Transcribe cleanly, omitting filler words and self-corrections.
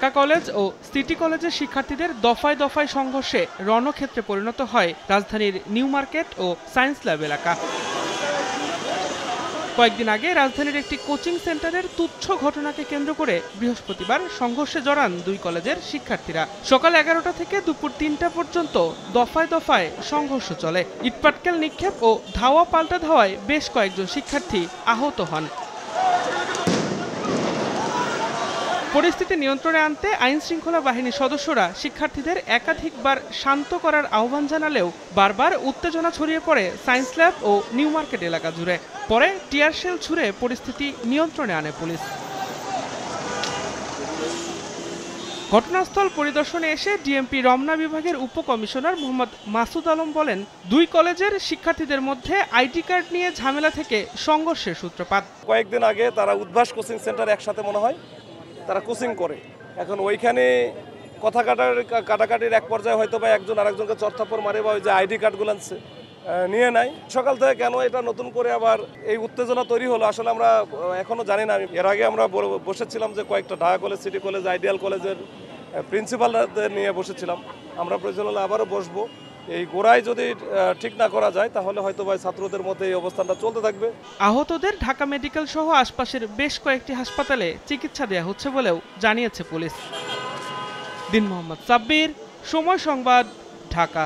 Dhaka college ও city কলেজের শিক্ষার্থীদের দফায় দফায় সংঘর্ষে রণক্ষেত্রে পরিণত হয় রাজধানীর নিউ মার্কেট ও সায়েন্স ল্যাব এলাকা। কয়েকদিন আগে রাজধানীর একটি কোচিং সেন্টারের তুচ্ছ ঘটনাকে কেন্দ্র করে বৃহস্পতিবার সংঘর্ষে জড়ান দুই কলেজের শিক্ষার্থীরা। সকাল 11টা থেকে দুপুর 3টা পর্যন্ত দফায় দফায় সংঘর্ষ চলে। ইটপাটকেল নিক্ষেপ ও ধাওয়া পাল্টা ধাওয়ায় বেশ কয়েকজন শিক্ষার্থী আহত হন। পরিস্থিতি নিয়ন্ত্রণে আনতে আইন শৃঙ্খলা বাহিনীর সদস্যরা শিক্ষার্থীদের একাধিকবার শান্ত করার আহ্বান জানালেও বারবার উত্তেজনা ছড়িয়ে পড়ে সায়েন্স ল্যাব ও নিউ মার্কেট এলাকা জুড়ে। পরে টিয়ার শেল ছুড়ে পরিস্থিতি নিয়ন্ত্রণে আনে পুলিশ। ঘটনাস্থল পরিদর্শনে এসে ডিএমপি রমনা বিভাগের উপকমিশনার মোহাম্মদ মাসুদ আলম বলেন, দুই কলেজের শিক্ষার্থীদের মধ্যে আইডি কার্ড নিয়ে ঝামেলা থেকে সংঘর্ষের সূত্রপাত। কয়েকদিন আগে তারা উদ্ভাস কোচিং সেন্টার একসাথে মনে হয় তারা কোচিং করে। এখন ওইখানে কথা কাটাকাটির এক পর্যায়ে হয়তো বা একজন আরেকজনকে চরথাপ্পড় মারে বা ওই যে আইডি কার্ডগুলো নিয়ে নেয়। সকাল থেকে কেন এটা নতুন করে আবার এই উত্তেজনা তৈরি হলো আসলে আমরা এখনো জানি না। এর আগে আমরা বসেছিলাম যে কয়েকটা Dhaka college, city college, ideal কলেজের প্রিন্সিপালদের নিয়ে বসেছিলাম। আমরা প্রয়োজন হলে আবারও বসবো। এই গোড়ায় যদি ঠিক না করা যায় তাহলে হয়তো ভাই ছাত্রদের মধ্যে এই অবস্থানটা চলতে থাকবে। আহতদের ঢাকা মেডিকেল সহ আশপাশের বেশ কয়েকটি হাসপাতালে চিকিৎসা দেওয়া হচ্ছে বলেও জানিয়েছে পুলিশ। দিন মোহাম্মদ সাব্বির, সময় সংবাদ, ঢাকা।